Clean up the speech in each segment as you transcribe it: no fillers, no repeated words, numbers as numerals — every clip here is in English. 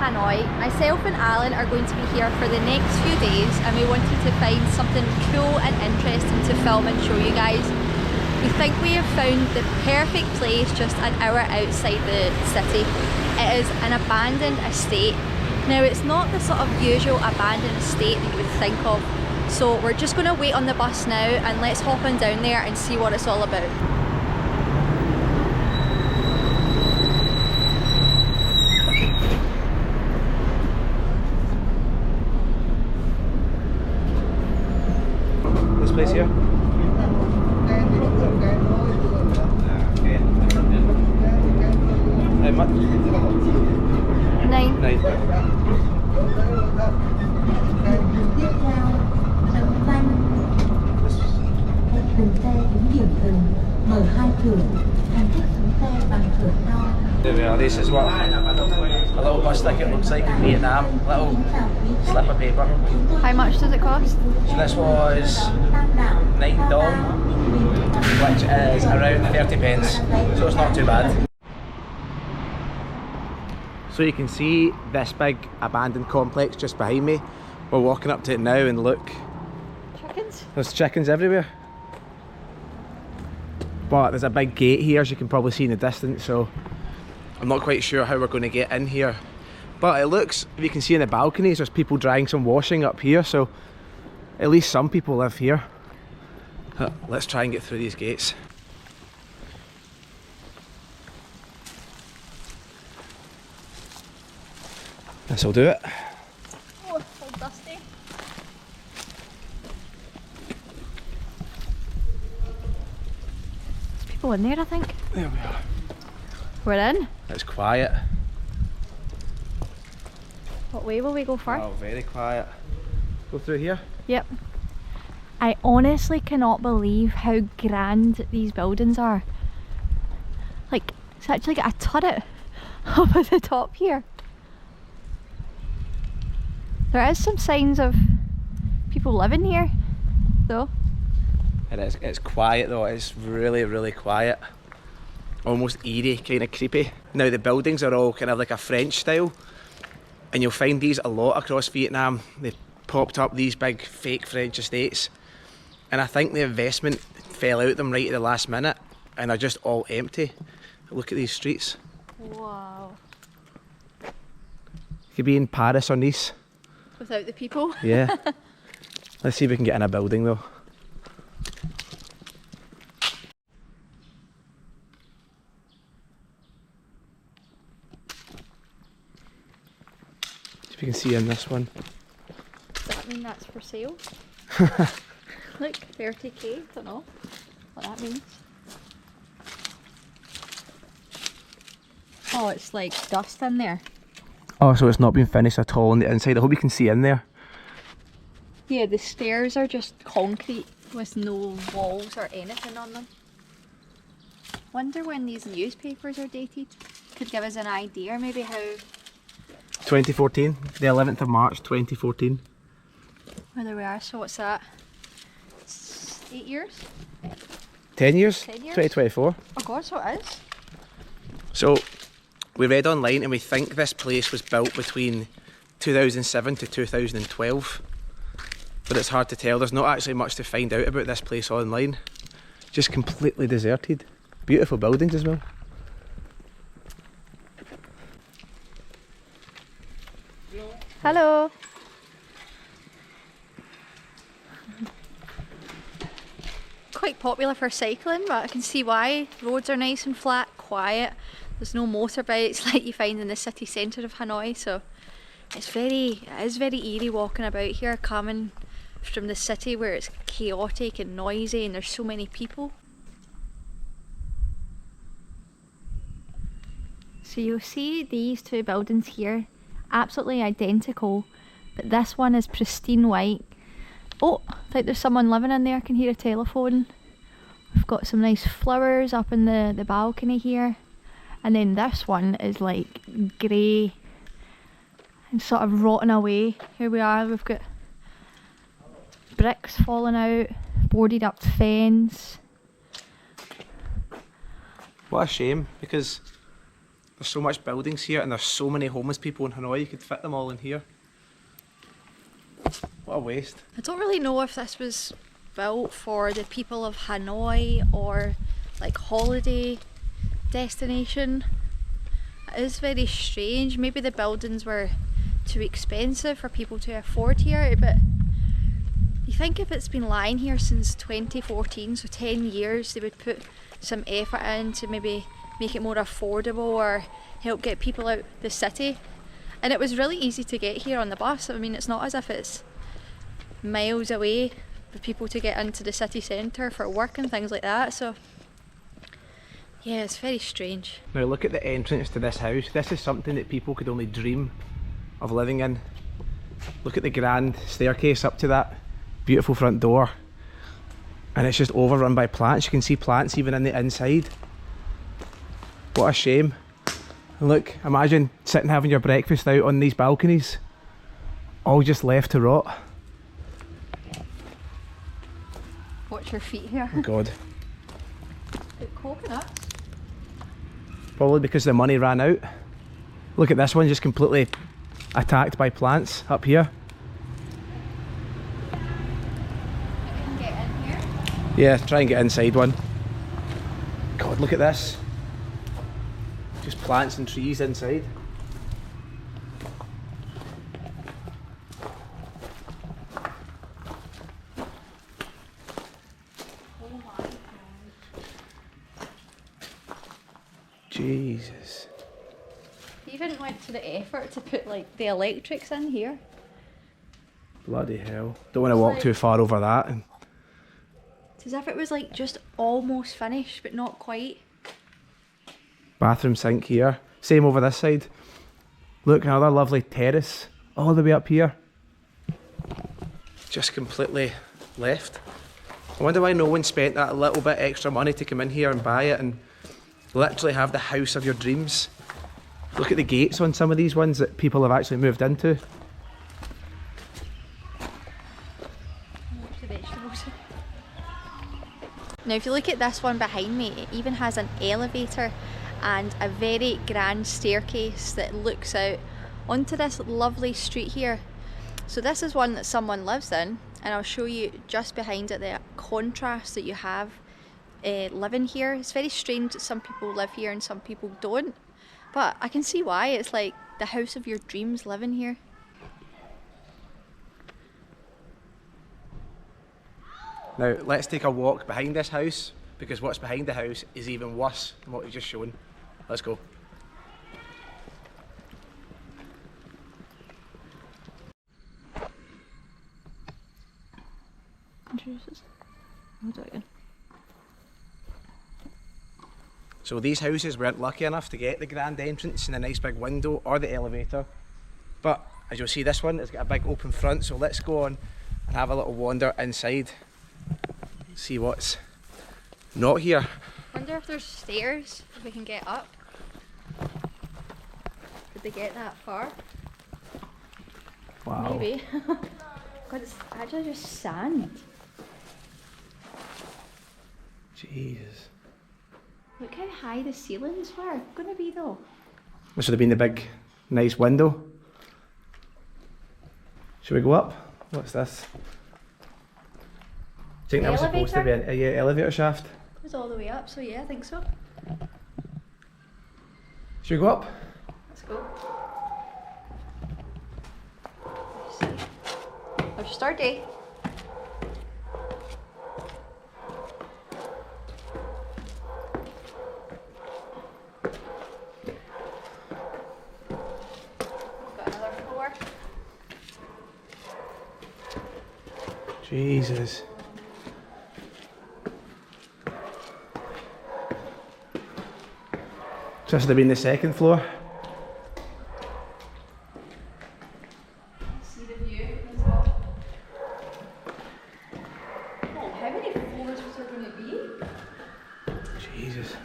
Hanoi. Myself and Alan are going to be here for the next few days, and we wanted to find something cool and interesting to film and show you guys. We think we have found the perfect place just an hour outside the city. It is an abandoned estate. Now it's not the sort of usual abandoned estate that you would think of, so we're just going to wait on the bus now and let's hop on down there and see what it's all about. This place here? How much? 9. 9. There we are, this is what a little bus ticket looks like in Vietnam. Little slip of paper. How much does it cost? So this was $9, which is around 30 pence, so it's not too bad. So you can see this big abandoned complex just behind me. We're walking up to it now and look. Chickens? There's chickens everywhere. But there's a big gate here, as you can probably see in the distance, so I'm not quite sure how we're going to get in here. But it looks, if you can see in the balconies, there's people drying some washing up here, so at least some people live here. Let's try and get through these gates. This'll do it. Oh, it's all dusty. There's people in there, I think. There we are. We're in. It's quiet. What way will we go for? Oh, very quiet. Go through here. Yep. I honestly cannot believe how grand these buildings are. Like, it's actually got a turret up at the top here. There is some signs of people living here, though. It is. It's quiet though. It's really, really quiet. Almost eerie, kind of creepy. Now the buildings are all kind of like a French style, and you'll find these a lot across Vietnam. They've popped up these big fake French estates, and I think the investment fell out them right at the last minute, and are just all empty. Look at these streets. Wow. You could be in Paris or Nice. Without the people? Yeah. Let's see if we can get in a building though. See if you can see in this one. Does that mean that's for sale? Look, 30k, don't know what that means. Oh, it's like dust in there. Oh, so it's not been finished at all on the inside. I hope you can see in there. Yeah, the stairs are just concrete with no walls or anything on them. Wonder when these newspapers are dated. Could give us an idea maybe how... 2014, the 11th of March 2014. Whether we are, so what's that? 8 years? 10 years? 10 years? 2024. Oh god, so it is. So, we read online and we think this place was built between 2007 to 2012. But it's hard to tell. There's not actually much to find out about this place online. Just completely deserted. Beautiful buildings as well. Hello. Quite popular for cycling, but I can see why. Roads are nice and flat, quiet. There's no motorbikes like you find in the city centre of Hanoi, so it is very eerie walking about here, coming from the city where it's chaotic and noisy and there's so many people. So you'll see these two buildings here, absolutely identical, but this one is pristine white. Oh, I think there's someone living in there. I can hear a telephone. We've got some nice flowers up in the balcony here. And then this one is like grey and sort of rotting away. Here we are, we've got bricks falling out, boarded up fence. What a shame, because There's so much buildings here and there's so many homeless people in Hanoi, you could fit them all in here. What a waste. I don't really know if this was built for the people of Hanoi or like holiday destination. It is very strange. Maybe the buildings were too expensive for people to afford here, but you think if it's been lying here since 2014, so 10 years, they would put some effort in to maybe make it more affordable or help get people out the city. And it was really easy to get here on the bus. I mean, it's not as if it's miles away for people to get into the city centre for work and things like that. So yeah, it's very strange. Now look at the entrance to this house. This is something that people could only dream of living in. Look at the grand staircase up to that beautiful front door. And it's just overrun by plants. You can see plants even in the inside. What a shame. And look, imagine sitting having your breakfast out on these balconies. All just left to rot. Watch your feet here. Oh God. Bit coconuts. Probably because the money ran out. Look at this one, just completely attacked by plants up here. I can get in here. Yeah, try and get inside one. God, look at this. Just plants and trees inside. Oh my God. Jesus. He even went to the effort to put like the electrics in here. Bloody hell. Don't want to walk too far over that. And It's as if it was like just almost finished, but not quite. bathroom sink here. Same over this side. Look, another lovely terrace all the way up here. Just completely left. I wonder why no one spent that little bit extra money to come in here and buy it and literally have the house of your dreams. Look at the gates on some of these ones that people have actually moved into. Watch the vegetables. Now if you look at this one behind me, it even has an elevator and a very grand staircase that looks out onto this lovely street here. So this is one that someone lives in, and I'll show you just behind it the contrast that you have living here. It's very strange that some people live here and some people don't, but I can see why. It's like the house of your dreams living here. Now let's take a walk behind this house, because what's behind the house is even worse than what we've just shown. Let's go. So these houses weren't lucky enough to get the grand entrance and a nice big window or the elevator, but as you'll see, this one has got a big open front. So let's go on and have a little wander inside, see what's not here. Wonder if there's stairs, if we can get up. Did they get that far? Wow. Maybe. God, it's actually just sand. Jesus. Look how high the ceilings were gonna be though. This would have been the big, nice window. Should we go up? What's this? Do you think that was supposed to be an elevator shaft? It was all the way up, so yeah, I think so. Should we go up? Let's go. Let's see. Let's start day. Got another floor. Jesus. So this would have been the second floor. See the view as well. Oh, how many floors was there going to be? Jesus.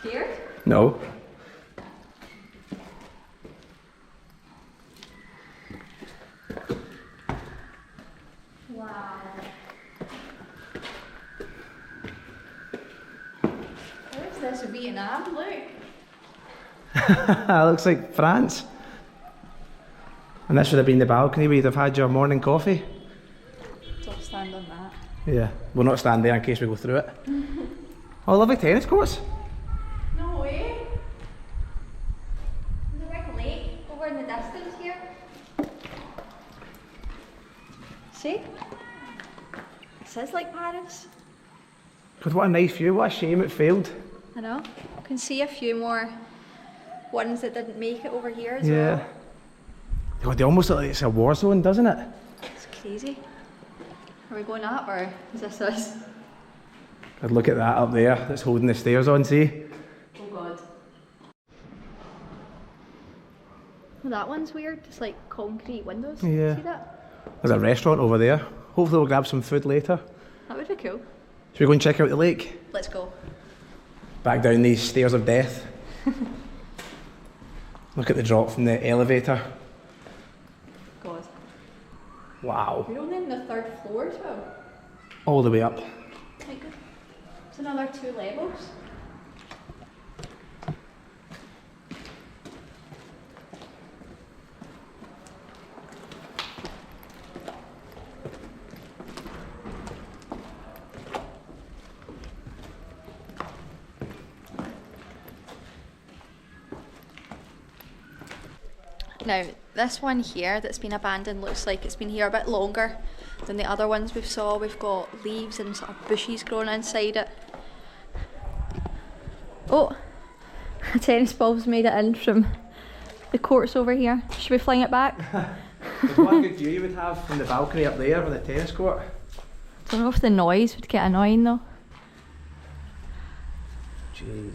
Scared? No. Where is this parts of Vietnam, look. That looks like France. And this would have been the balcony where you'd have had your morning coffee. Don't stand on that. Yeah, we'll not stand there in case we go through it. Oh, lovely tennis courts. No way. There's a big lake over in the distance here. See? This is like Paris. God, what a nice view, what a shame it failed. I know. You can see a few more ones that didn't make it over here as Yeah. well. God, they almost look like it's a war zone, doesn't it? It's crazy. Are we going up or is this us? God, look at that up there that's holding the stairs on, see? Oh god. Well, that one's weird, just like concrete windows. Yeah. See that? There's a restaurant over there. Hopefully we'll grab some food later. That would be cool. Should we go and check out the lake? Let's go. Back down these stairs of death. Look at the drop from the elevator. God. Wow. We're only on the 3rd floor as well. All the way up. My God. It's another 2 levels. Now, this one here that's been abandoned looks like it's been here a bit longer than the other ones we've saw. We've got leaves and sort of bushes growing inside it. Oh, a tennis ball's made it in from the courts over here. Should we fling it back? There's one good view you would have from the balcony up there with the tennis court. Don't know if the noise would get annoying though. Jesus.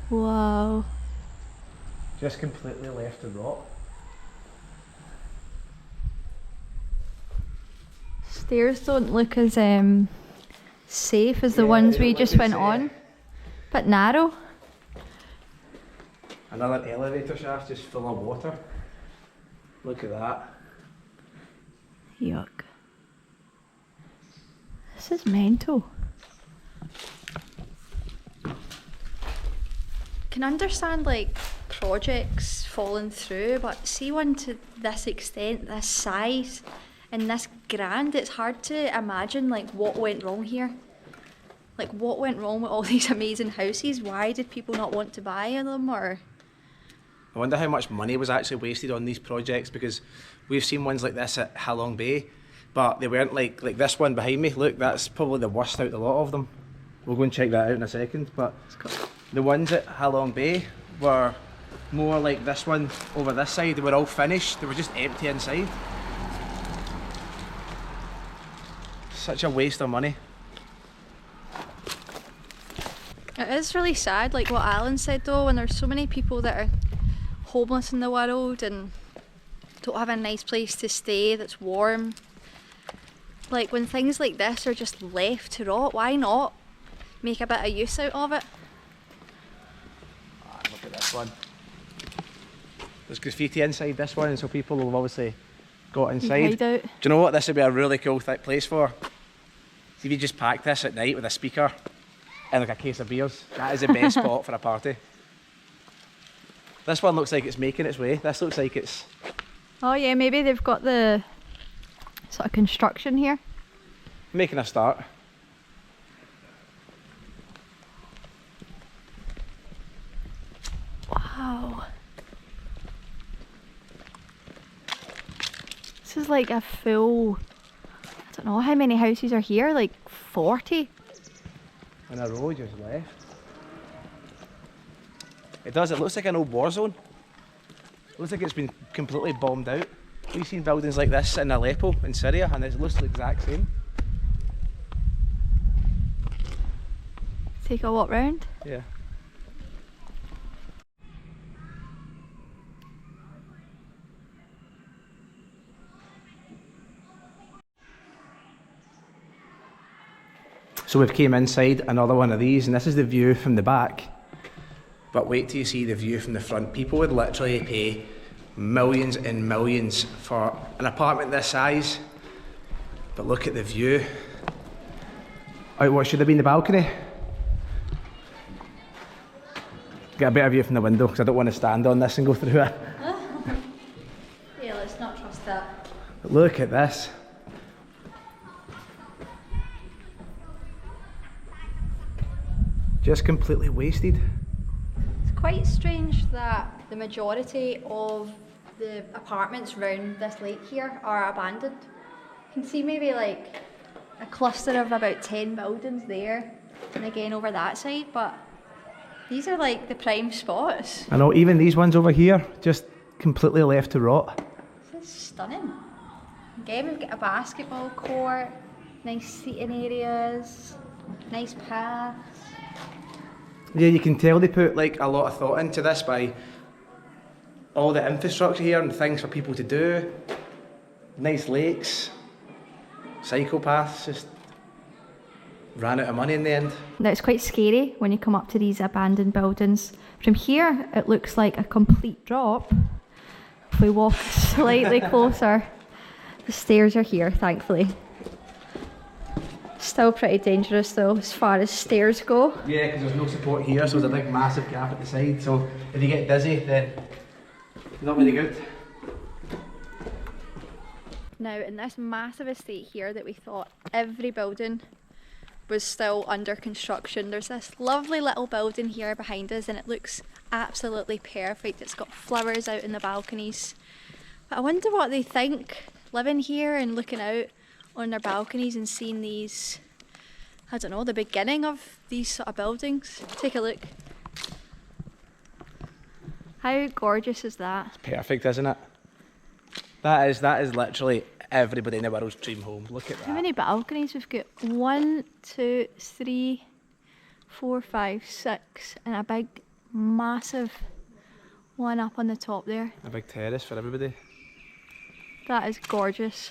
Wow. Just completely left to rot. Stairs don't look as safe as the Yeah, ones they we don't just look went as, on. Bit narrow. Another elevator shaft just full of water. Look at that. Yuck. This is mental. Can understand like projects falling through, but see one to this extent, this size, and this grand, it's hard to imagine like what went wrong here. Like what went wrong with all these amazing houses? Why did people not want to buy them? Or I wonder how much money was actually wasted on these projects, because we've seen ones like this at Halong Bay, but they weren't like this one behind me. Look, that's probably the worst out of a lot of them. We'll go and check that out in a second, but the ones at Halong Bay were more like this one over this side. They were all finished, they were just empty inside. Such a waste of money. it is really sad, like what Alan said though, when there's so many people that are homeless in the world and don't have a nice place to stay that's warm. Like when things like this are just left to rot, why not make a bit of use out of it? Ah, look at this one. There's graffiti inside this one, and so people will obviously got inside. Hide out. Do you know what this would be a really cool place for? See if you just pack this at night with a speaker and like a case of beers. That is the best spot for a party. This one looks like it's making its way. This looks like it's... Oh yeah, maybe they've got the sort of construction here. making a start. Wow. This is like a full, I don't know how many houses are here, like 40? And a road just left. It does, it looks like an old war zone. It looks like it's been completely bombed out. We've seen buildings like this in Aleppo in Syria and it looks the exact same. Take a walk round. Yeah. So we've came inside another one of these, and this is the view from the back. But wait till you see the view from the front. People would literally pay millions and millions for an apartment this size. But look at the view. Out what should have been the balcony. Get a better view from the window because I don't want to stand on this and go through it. Yeah, let's not trust that. Look at this. Just completely wasted. It's quite strange that the majority of the apartments around this lake here are abandoned. You can see maybe like a cluster of about 10 buildings there and again over that side, but these are like the prime spots. I know, even these ones over here, just completely left to rot. This is stunning. Again, we've got a basketball court, nice seating areas, nice paths. Yeah, you can tell they put like a lot of thought into this by all the infrastructure here and things for people to do. Nice lakes, cycle paths, just ran out of money in the end. Now it's quite scary when you come up to these abandoned buildings. From here, it looks like a complete drop. If we walk slightly closer, the stairs are here, thankfully. Still pretty dangerous though, as far as stairs go. Yeah, because there's no support here, so there's a big massive gap at the side, so if you get dizzy, then it's not very good. Now, in this massive estate here that we thought every building was still under construction, there's this lovely little building here behind us and it looks absolutely perfect. It's got flowers out in the balconies. But I wonder what they think living here and looking out on their balconies and seeing these, I don't know, the beginning of these sort of buildings. Take a look. How gorgeous is that? It's perfect, isn't it? That is literally everybody in the world's dream home. Look at that. How many balconies? We've got 1, 2, 3, 4, 5, 6 and a big massive one up on the top there. A big terrace for everybody. That is gorgeous.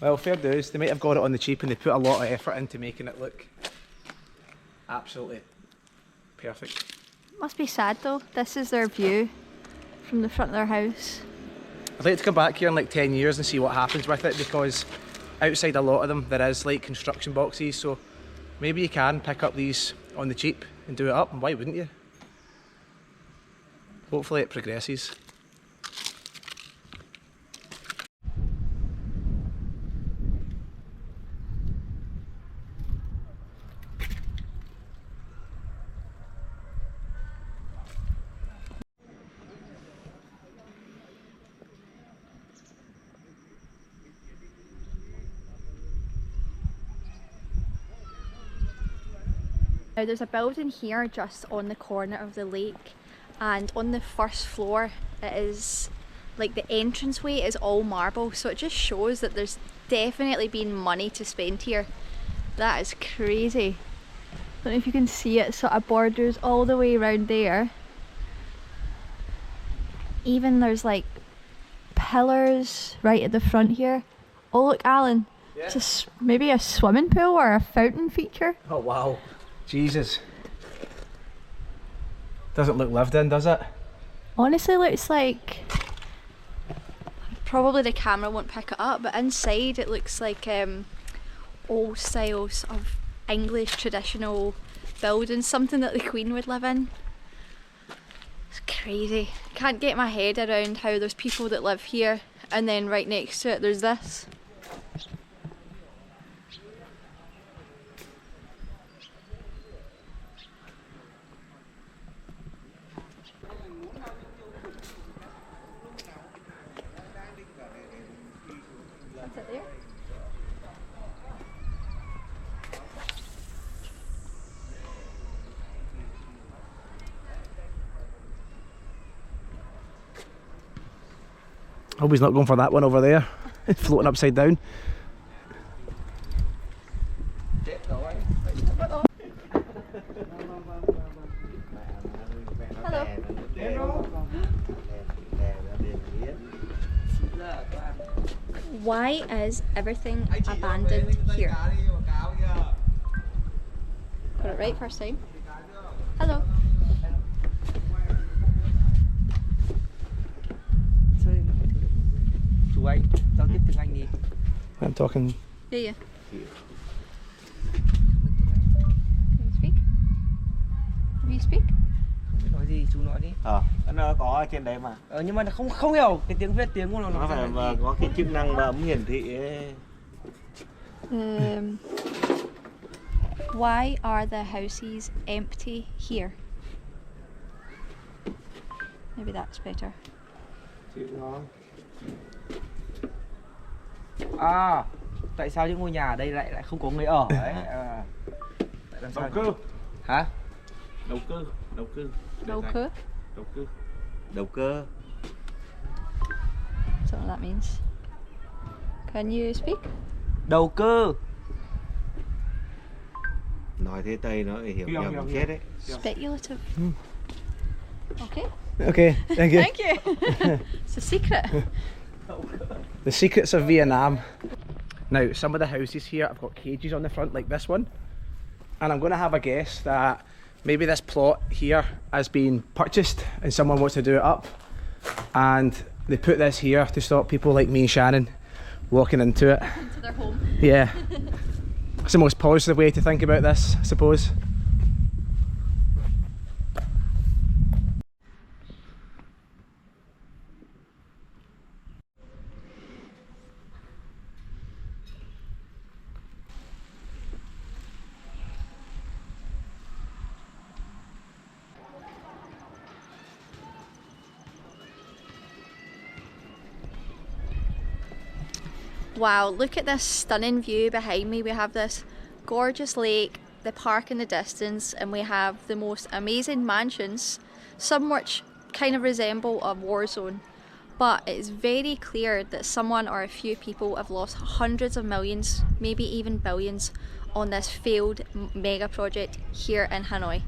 Well, fair dues. They might have got it on the cheap and they put a lot of effort into making it look absolutely perfect. Must be sad though. This is their view from the front of their house. I'd like to come back here in like 10 years and see what happens with it, because outside a lot of them there is like construction boxes, so maybe you can pick up these on the cheap and do it up, and why wouldn't you? Hopefully it progresses. Now there's a building here just on the corner of the lake, and on the first floor it is like the entranceway is all marble, so it just shows that there's definitely been money to spend here. That is crazy. I don't know if you can see it, sort of borders all the way around there. Even there's like pillars right at the front here. Oh look, Alan, Yeah. it's maybe a swimming pool or a fountain feature. Oh wow. Jesus. Doesn't look lived in, does it? Honestly looks like, probably the camera won't pick it up, but inside it looks like old styles of English traditional buildings, something that the Queen would live in. It's crazy. Can't get my head around how there's people that live here and then right next to it there's this. What's it there? Hope he's not going for that one over there, floating upside down. Hello. Why is everything abandoned here? Got it right first time. Hello. Chú Anh, giao tiếp tiếng Anh đi. I'm talking. Yeah. Can you speak? Can you speak? đi. Nó có ở trên đấy mà. Nhưng mà không hiểu cái tiếng Việt tiếng của nó Nó phải mà có cái chức năng bấm hiển thị ấy. Why are the houses empty here? Maybe that's better. Chịu ngon. Tại sao những ngôi nhà ở đây lại không có người ở đấy? Tại làm sao? Đầu cơ. Hả? Đầu cơ. Đầu cơ. Đầu cơ? Đầu cơ. Đầu cơ. That's what that means. Can you speak? Đầu cơ. Nói thế Tây nó hiểu nhầm chết đấy. Speculative. Okay. Okay, thank you. Thank you. It's a secret. The secrets of Vietnam. Now, some of the houses here have got cages on the front like this one. And I'm going to have a guess that maybe this plot here has been purchased and someone wants to do it up. And they put this here to stop people like me and Shannon walking into it. Into their home. Yeah. It's the most positive way to think about this, I suppose. Wow, look at this stunning view behind me. We have this gorgeous lake, the park in the distance, and we have the most amazing mansions, some which kind of resemble a war zone. But it's very clear that someone or a few people have lost hundreds of millions, maybe even billions, on this failed mega project here in Hanoi.